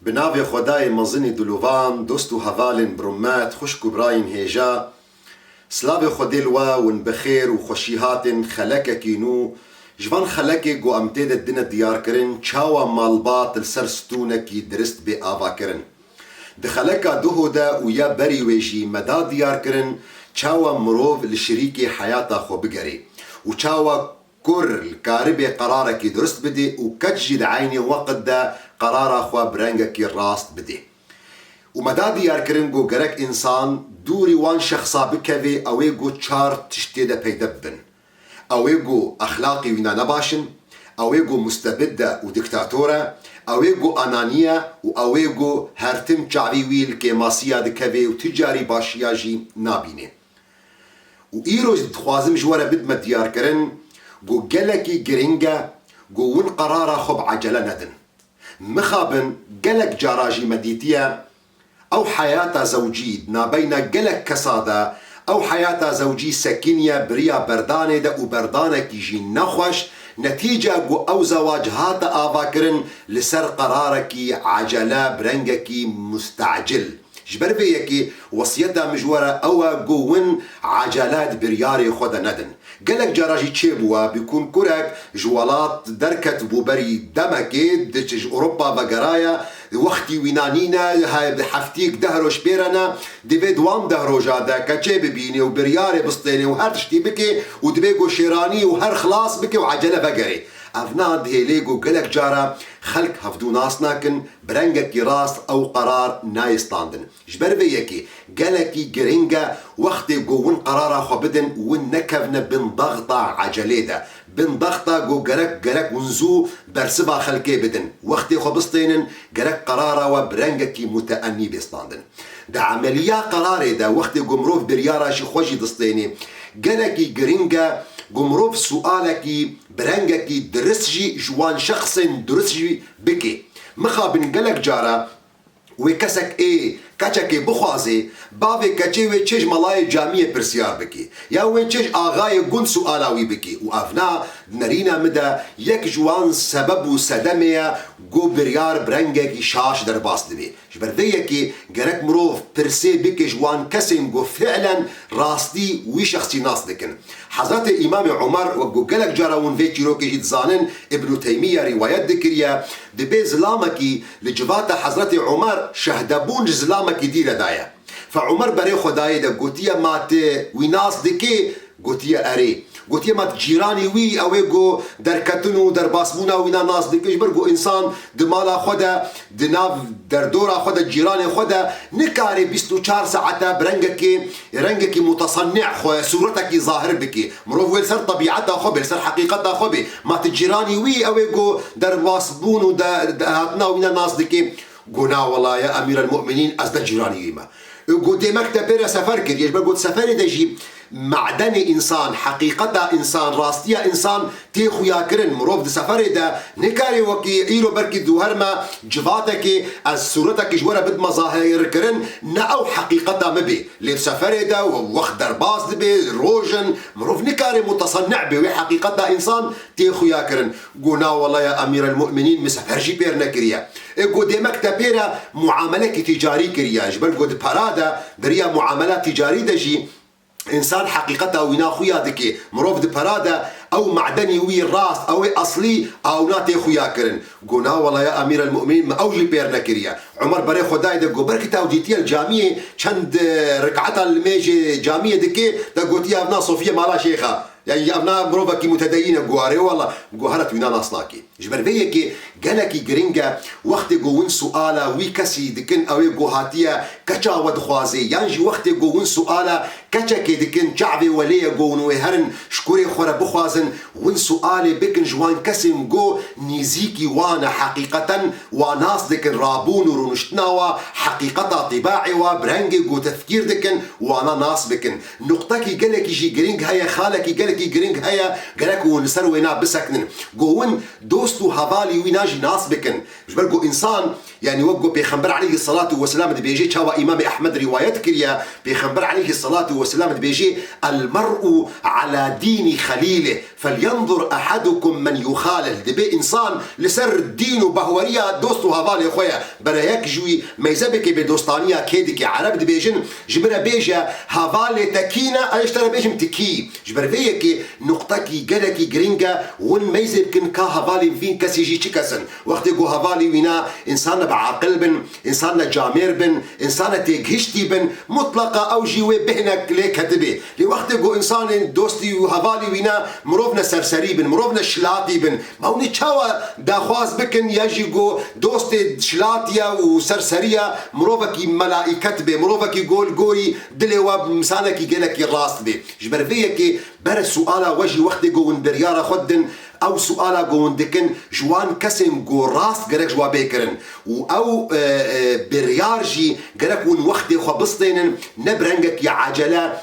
بناوی خدای مزنی دلوان دوست و هوالن برمات خوشک و براین هیجا سلاو خودی لوا ون بخیر و خوشیهاتن خلک کینو جوان خلک گو امتید الدنیا دیار کرن چاوا مالبات السر ستونکی درست به آوا کرن دخلکا دوهو دا و یا بری ویجی مدا دیار کرن چاوا مروف لشریک حیاتا خو بگری و چاوا كر الكاربي قرارك درست بدي وكتجد عيني وقت دا قرار اخوا برنگك راست بدي ومدا ديار كرنگو گرك انسان دوري وان شخصا بكوي اويگو چار تشتي دا پیدبن اويگو اخلاقي وينا نباشن اويگو مستبدة ودكتاتورة اويگو انانية و اويگو هرتم چاوي ويل كماسيا دكوي وتجاري باشياجي نابيني و ايروز دخوازم جوارا بدما ديار كرن گو گلکی گرینگا گو ون قرارا خوب عجله ندن مخابن گلک جاراجی مدیتیا او حیاتا زوجی نابینا گلک کسادا او حیاتا زوجی سکینیا بریا بردانه دا و بردانه کی جی نخوش نتیجه گو او زواج هاتا آوا کرن لسر قرارکی عجله برنگکی مستعجل جبر بيكي وصيتا مجورة أو جوون عجلات برياري خدا ندن قالك جراجي تشيبوا بيكون كرك جوالات دركت بوبري دمكي دج أوروبا بقرايا وقتي وينانينا هاي حفتيك دهروش بيرنا ديفيد وام دهرو جادا كتشيب بيني وبرياري بسطيني وهر تشتي بكي ودبيقو شيراني وهر خلاص بكي وعجلة بقري افناد هيليگو گلک جارا خلق هفدو ناس ناكن برنگکی راست او قرار نايستاندن جبر بيكي گلکی گرنگا وقت گوون قرارا خو بدن ون نكفن بن ضغطا عجليدا بن ضغطا گو گرك ونزو برسبا خلقي بدن وقت خو بسطينن گرك قرارا و برنگکی متأني بيستاندن دا عملية قراري دا وقت گمروف بريارا شي خوشي دسطيني گلکی گرنگا گمروف سؤالكي برنگكي درسجي جوان شخص درسجي بكي مخابن قلق جارا وكسك ايه كاچكي بخوازي باوي كاچي وي چج ملاي جامعه برسيار بكي يا وي چج آغاي گون سؤالاوي بكي وافنا نرينا مدا يك جوان سبب وسدميا گو بريار برنگكي شاش در باس دبي جبر ذيكي گرك مروف برسي بكي جوان كسم گو فعلا راستي وي شخصي ناس دكن حضرت امام عمر وگو گلك جارا ون في چيروكي جزانن ابن تيمية روايات ذكريا دبي زلامكي لجبات حضرت عمر شهدبون زلامكي دير دايا فعمر بري خداي دا قوتيا مات ويناس دكي قوتيا اري قوتيا مات جيراني وي اويگو در كتنو در باسبونا وينا ناس دكي جبرگو انسان دمالا خدا دناف در دورا خدا جيراني خدا نكاري 24 ساعتا برنگكي متصنع خو صورتك ظاهر بكي مروف ويل سر طبيعتها خو سر حقيقتها خو مات جيراني وي اويگو در باسبون و هاتنا وينا ناس دكي قلنا والله يا أمير المؤمنين أزدا جيراني يما قلت مكتب بيرا سفر كر يجب قلت سفر دجي معدن إنسان حقيقة إنسان راستيا إنسان تيخو ياكرن مروف دي سفر دا نكاري وكي إيرو بركي دوهرما جفاتك از صورتك جورا بد مظاهر كرن نأو حقيقة مبي لي سفر دا ووقت درباس دبي روجن مروف نكاري متصنع بي حقيقة إنسان تيخو ياكرن قلنا والله يا أمير المؤمنين مسافر جي بير نكريا قد مكتب بيرا معاملة تجاري كريا جبل قد برادا بريا معاملات تجاري دجي انسان حقيقته وينا خويا دكي مروف دي برادا او معدني وي الراس او اصلي او ناتي خويا كرن قلنا والله يا امير المؤمنين ما اوجي بيرنا كريا عمر بري خداي دغو بركتا وديتي الجامعه چند ركعتها الميجي جامعه دكي دغوتي ابنا صوفيا مالا شيخه يعني ابنا مروفكي متدينه قواري والله قهرت وينا ناصناكي جبر بيكي قالكي جرينجا وقت جوون سؤالا ويكسي دكن او جوهاتيا كچا ودخوازي يانجي وقت جوون سؤالا كچا كي دكن شعبي وليه جون وهرن شكوري خورا بخوازن وين سؤالي بكن جوان كسم جو نيزيكي وانا حقيقة وناس دكن رابون ورنشتناوا حقيقة طباعي وبرنجي جو تفكير دكن وانا ناس بكن نقطكي قالكي جي جرينج هيا خالكي قالكي جرينج هيا قالك ونسر وينا بسكنن جوون دوستو هفالي ويناجي ناس بكن جبرقو إنسان يعني وقو بيخنبر عليه الصلاة والسلام بيجي تشاوى إمام أحمد رواية كريا بيخنبر عليه الصلاة والسلام بيجي المرء على دين خليله فلينظر أحدكم من يخالل دبي إنسان لسر الدين وبهورية دوستو هذا يا خويا برايك جوي ما يزبك بدوستانية كيدك عرب دبيجن جبر بيجا هذا تكينا أيشترى بيجم تكي جبر فيك نقطتي جلكي جرينجا ون ما يزبكن كهذا فين كسيجي تكسن وقت جو هذا وينا إنسان بعقل بن إنسان جامير بن إنسان تجهشتي بن مطلقة أو جيوي بهنك ليك هتبي لوقت جو إنسان دوستي وهذا وينا مروفنا سرسري بن مروفنا شلاطي بن ما هو نتشاوى داخواز بكن يجي جو دوستي شلاطيا وسرسريا مروفكي ملائكة بي مروفكي جول جوري دلوا مسانكي جلكي راس بي جبر فيك بر سؤال وجه وقت جو بريارة خدن او سؤال جون دكن جوان كسم جو راس جرك جوا بيكرن او بريارجي جرك ون وقت خبصتين نبرنجك يا عجله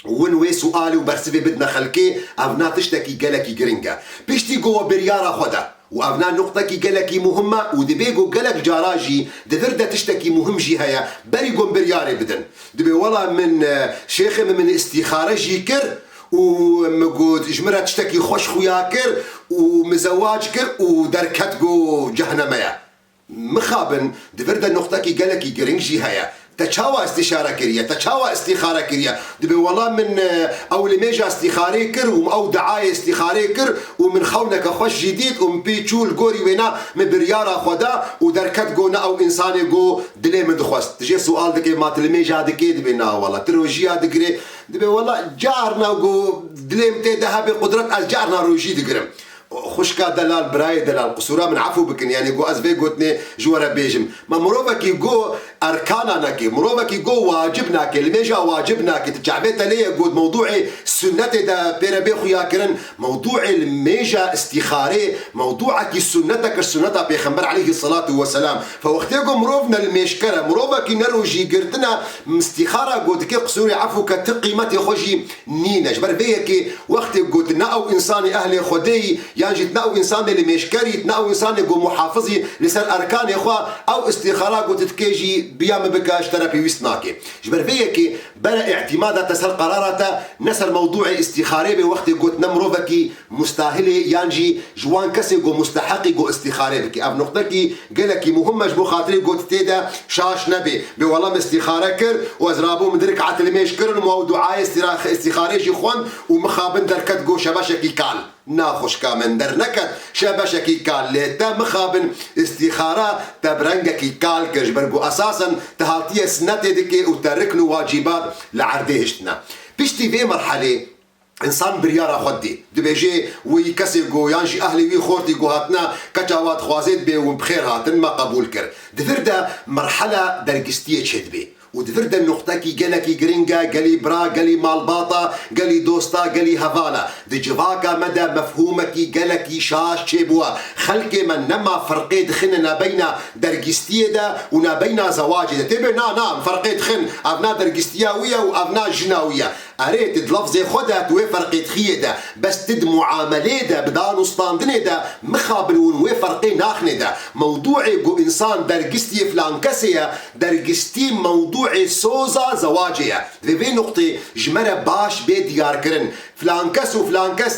ونوي سؤالي وبرسبي بدنا خلكي افنا تشتكي جلكي جرينجا بيشتي جوا بريارة خدا وافنا نقطة كي جلكي مهمة ودبيجو جلك جاراجي دفردة تشتكي مهم جي هيا بريقون برياري بدن دبي والله من شيخ من استخارة جيكر ومقود جمرة تشتكي خوش خوياكر ومزواجكر ودركتكو جهنمية مخابن دفردة نقطة كي جلكي جرينجي هيا تشاوى استشارة كريا تشاوى استخارة كريا دبي والله من او لميجا استخاري كر او دعاية استخاري كر ومن خونك خوش جديد بيتشول جوري وينا من بريارة خدا ودركت جونا او انساني جو دلي من دخوست تجي سؤال دكي ما تلميجا دكي دبي نا والله تروجيا دكري دبي والله جارنا جو دلي متي ذهبي قدرة از جارنا روجي دكرم خشكا دلال براي دلال قصورا من عفو بكن يعني جو ازفي قوتني جوارا بيجم ما مروفكي جو اركانا ناكي مروفكي جو واجبنا كي الميجا واجبنا كي تجعبيت لي قود موضوعي سنة دا بيربي خويا كرن موضوع الميجا استخاري موضوعك سنتك السنة بيخنبر عليه الصلاة والسلام فوقتيكم مروفنا الميشكرة مروفكي نروجي قرتنا استخارة قود كي قصوري عفو كتقيمتي خوشي نينا جبر فيكي وقت قودنا او انساني اهلي خدي يعني تناو انسان اللي مشكري تناو انسان يقول محافظي لسر اركان يا اخوا او استخاره قلت تكيجي بيام بكاش ترى ويسناكي جبر فيكي بلا اعتماد تسر قرارته نسر موضوع استخاري بوقت قلت نمروفكي مستاهله يانجي جوان كسي قو مستحقي قو استخاري بكي اب نقطتي قالك مهمه جبو خاطري قلت تيدا شاش نبي بوالله استخاره كر وازرابو مدرك عتلميش كر وموضوع استخاري جي خوان ومخابن دركت قو شباشكي كال ناخوش كامن در نكت شبشكي كال ليتا مخابن استخارة تبرنجكي كال كجبرقو أساسا تهالتية سنتي ديكي وتركنو واجبات لعرديهشتنا بيشتي في مرحلة انسان بريارة خدي دبيجي ويكسي جو يانجي اهلي وي خورتي جو هاتنا كتاوات خوازيت بي وبخير هاتن ما قبول كر دفردا مرحلة درجستية تشد بي ودفرد النقطة كي جالكي جرينجا جالي برا جالي مالباطا جالي دوستا جالي هافانا دي جفاكا مدى مفهومك جالكي شاش شيبوا خلقي من نما فرقيت خننا بين درجستية دا ونا بين زواجي دا تبي نعم فرقيت خن ابنا درجستياوية وابنا جناوية اريت لفظي خدها توي فرقيت خيه دا بس تد معاملة دا بدانو ستاندني دا مخابل ونوي فرقي ناخني دا موضوعي جو انسان درجستي فلان كسية درجستي موضوع سوزا زواجية في نقطة جمرة باش بديار كرن فلان كس وفلان كس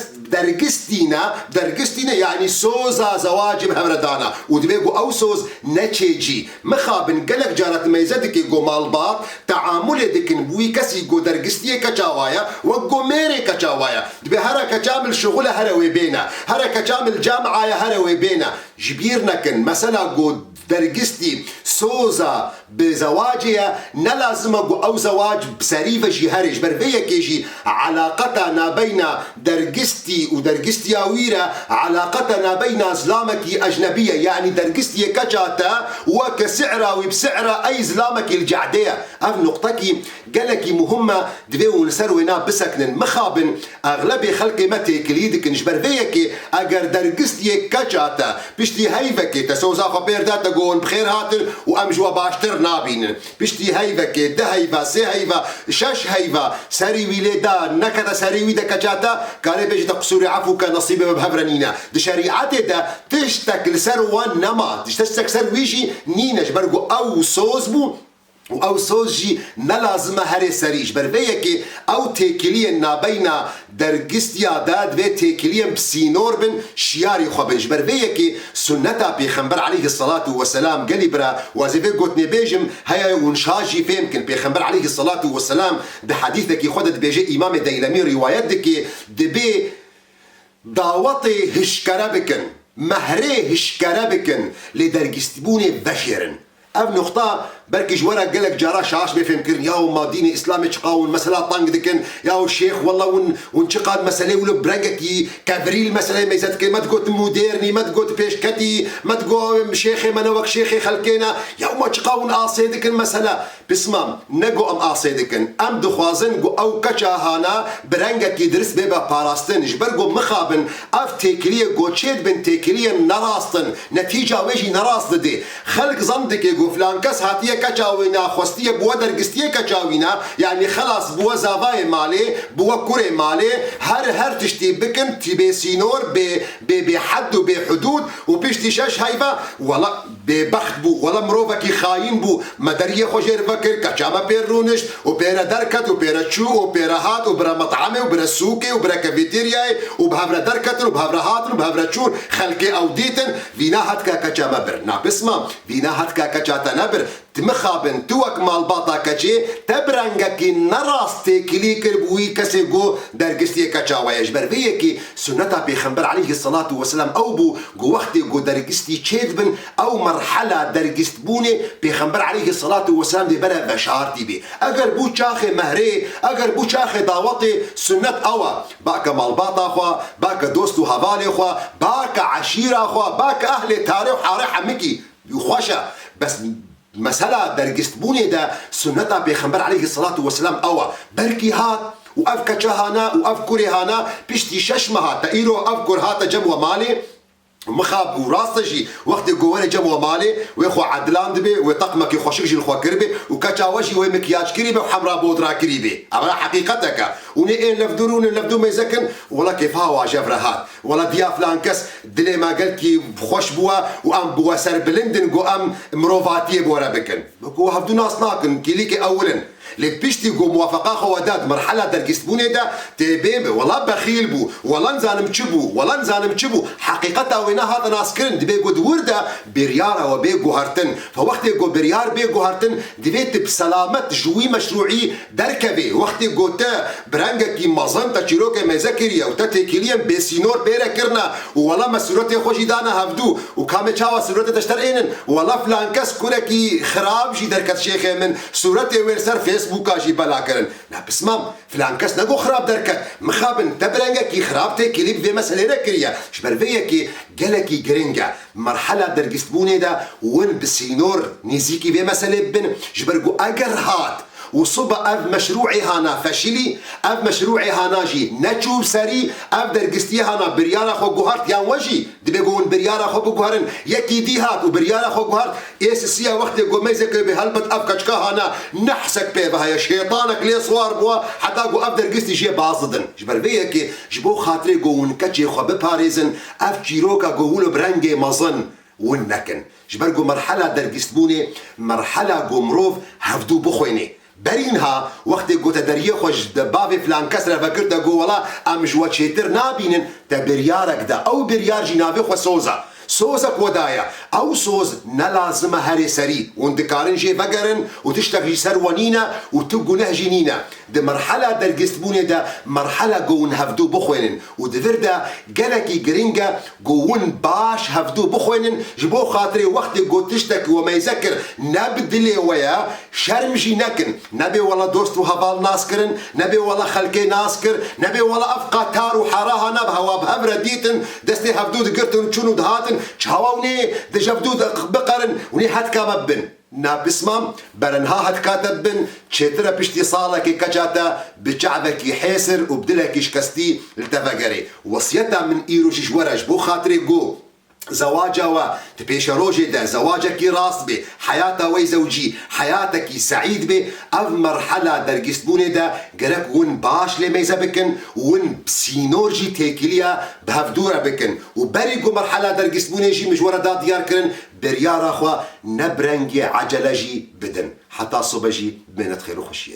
درجستينا يعني سوزا زواج بهمردانا ودبيجو او سوز نتشيجي مخابن قالك جارت ميزدك جو مالباط تعامل دكن بوي كسي جو درجستيه كجاوايا وجو ميري كجاوايا دبي هرا كجامل شغله هروي بينا هرا كجامل جامعه هروي بينا جبيرنا كن مثلا جو درجستي سوزا بزواجها نلازم او زواج بسريفه جهرج برفيه كيجي علاقتنا بين درجستي ودرجستي اويرا علاقتنا بين زلامك اجنبيه يعني درجستي كجاتا وكسعره وبسعره اي زلامك الجعديه اف نقطتي قالك مهمه دبيو نسروينا بسكن مخابن اغلب خلق متى كليدك نجبر فيك اگر درجستي كجاتا بشتي هيفكي تسوزا خبير داتا جون بخير هاتن وامجوا باشتر نابين بشتي هيفكي ده هيفا سي هيفا شش هيفا سري ويلدا نكدا سري ويدا كجاتا كاري بيجي تقصوري عفو كنصيب بهفرنينا دي شريعتي ده تشتك لسروان نما تشتك سرويجي نينش برغو او سوزبو و او سوزجي نلازمه هري سريش برفيكي او تيكلين نابينا درگستيا داد في تيكلين بسينور بن شياري خوبنش برفيكي سنتا بيخنبر عليه الصلاة والسلام قالي برا وازيفي قوتني بيجم هيا ونشاجي فيمكن بيخنبر عليه الصلاة والسلام بحديثك خودت بيجي امام ديلمي روايتك دبي داوطي هشكربكن مهري هشكربكن لدرگستبوني بشرن اف نقطة بركي جوارا قالك جارا شاش بفهم كرن ياو ما ديني اسلامي تشقاون مسألة طنق دكن ياو الشيخ والله ونشقاد مسألة ولو برنقكي كافريل مسألة ما يزاد ما تقول موديرني ما تقول بيشكتي ما تقول شيخي منوك شيخي خلقينا ياو ما تشقاون آسي دكن مسألة بسمام نقو ام آسي دكن ام دخوازن قو او كچاهانا برنقكي درس بيبا باراستن جبرقو مخابن اف تيكلية قو تشيد بن تيكلية نراستن نتيجة ويجي نراست دي خلق زندك يقو فلان كس هاتيه كچاوینا خوستیه بوا درگستیه کچاوینا یعنی خلاص بوا زاوای مالی بوا کره مالی هر تشتی بکن تبی سینور به حد و به حدود و پیشتی شش هیفا ولا به بخت بو ولا مروفکی خاین بو مدریه خوشیر فکر کچاما پیر رونش و پیر درکت و پیر چو و پیر هات و برا مطعمه و برا سوکه و برا کافیتریای و بهبرا درکت و بهبرا هات و بهبرا چور خلقی او دیتن وینا هات کا کچاما بر نا بسما وینا هات کا کچاتا نبر تمخابن توك مال باطا كجي تبرنگكي نراستي كلي كربوي كسي جو درگستي كچاويش برفيكي سنتا بيخنبر عليه الصلاة والسلام او بو جو وقتي جو درگستي چيدبن او مرحلة درگست بوني بيخنبر عليه الصلاة والسلام دي برا بشارتي بي اگر بو چاخي مهري اگر بو چاخي دعوتي سنت اوا باك مال باطا خوا باك دوستو هوالي خوا باك عشيرة خوا باك اهل تاريخ حارح مكي يخوشا بس مسألة درگستبوني دا سنتا بيخنبر عليه الصلاة والسلام أوا بركي هات وأف كچهانا وأف كرهانا بيشتي ششمها تأيرو أف كرهاتا جمو مالي مخاب وراستجي وقت جواني جمو مالي ويخو عدلان دبي وطقمك يخوشكجي الخوا كربي وكاچاوشي ومكياج كريبي وحمراء بودرا كريبي اما حقيقتك وني ان لفدورون لفدو ما يزكن ولا كيف هوا جفرهات ولا ديا فلان كس دلي ما قالكي خوش بوا وام بوا سر بلندن جو ام مروفاتي بورا بكن بكو هفدو ناس ناكن كيليكي اولا لبيشتي جو موافقه خوادات مرحله درگستبوني دا تبيب ولا بخيل بو ولا نزانم تشبو ولا نزانم تشبو حقيقتها وين هذا ناس كرن دبي قد ورده برياره وبي جوهرتن فوقت جو بريار بي جوهرتن دبيت بسلامت جوي مشروعي دركبي وقت جوتا برانجكي مازنتا تشيروكي مزكريا وتتكليا بسينور بيرا كرنا ولا مسورتي خوشي دانا هفدو وكامي تشاوا سورتي تشترينن ولا فلان كاس كوركي خراب جي دركت شيخ من سورتي وير سر فيسبوك جي بلا كرن لا بسمام فلان كاس نغو خراب دركت مخابن تبرانجكي خرابتي كليب في مسألة ركريا شبرفيكي جلكي جرينجا مرحلة درگستبوني دا وين بسينور نيزيكي في مسألة بن جبرقو اگر هات وصبا اف مشروعي هانا فشلي اف مشروعي هانا جي نچوب سري اف درگستي هانا بريارا خو گوهرت يان وجي دبي گون بريارا خو بگوهرن يكي دي هات وبريارا خو گوهرت اساسيا وقت گو ميزك بهلبت اف كچكا هانا نحسك بها يا شيطانك لي صوار بوا حتى گو اف درگستي جي بازدن جبر بيكي جبو خاطري گون كچي خو بپاريزن اف جيروكا گولو برنگي مزن ونكن جبرقو مرحلة درگستبوني مرحلة گمروف هفدو بخويني برينها وقت قوتا دريه خوش دبابي فلان كسر فكرتا قو والله ام جوا تشيتر نابينن تبريارك دا او بريار جنابي خو سوزا سوزك ودايا او سوز نلازمه هري سري وندكارن جي فقرن وتشتغي سروانينا وتبقو نهجينينا ده مرحلة درگستبوني ده مرحلة قون هفدو بخوينن ودفردا قلقي قرنجا قون باش هفدو بخوينن جبو خاطري وقت قو تشتك وما يذكر نبدلي ويا شرمجي نكن نبي والله دوست وهبال ناسكرن نبي والله خلقي ناسكر نبي والله افقا تارو حراها نبها وبهبرا ديتن دستي هفدو دقرتن چونو دهاتن چهاوني دجبدو بقرن وني حد كامبن نا بسمام برنها هات كاتبن تشترى بشتي صالك كجاتا بجعبك حيسر وبدلك شكستي التفاقري وصيتها من ايروش جورج بو خاطري جو زواجه و تبيش روجي دا زواجك راس بي حياته وي زوجي حياتك سعيد بي اف مرحله درجستبوني دا جرك ون باش لميزه بكن ون بسينورجي تيكليا بهفدوره بكن وبريقو مرحله درجستبوني جي مجوره دا ديار كرن بريار اخوا نبرنجي عجلجي بدن حتى صبجي بمنت خير وخشيه.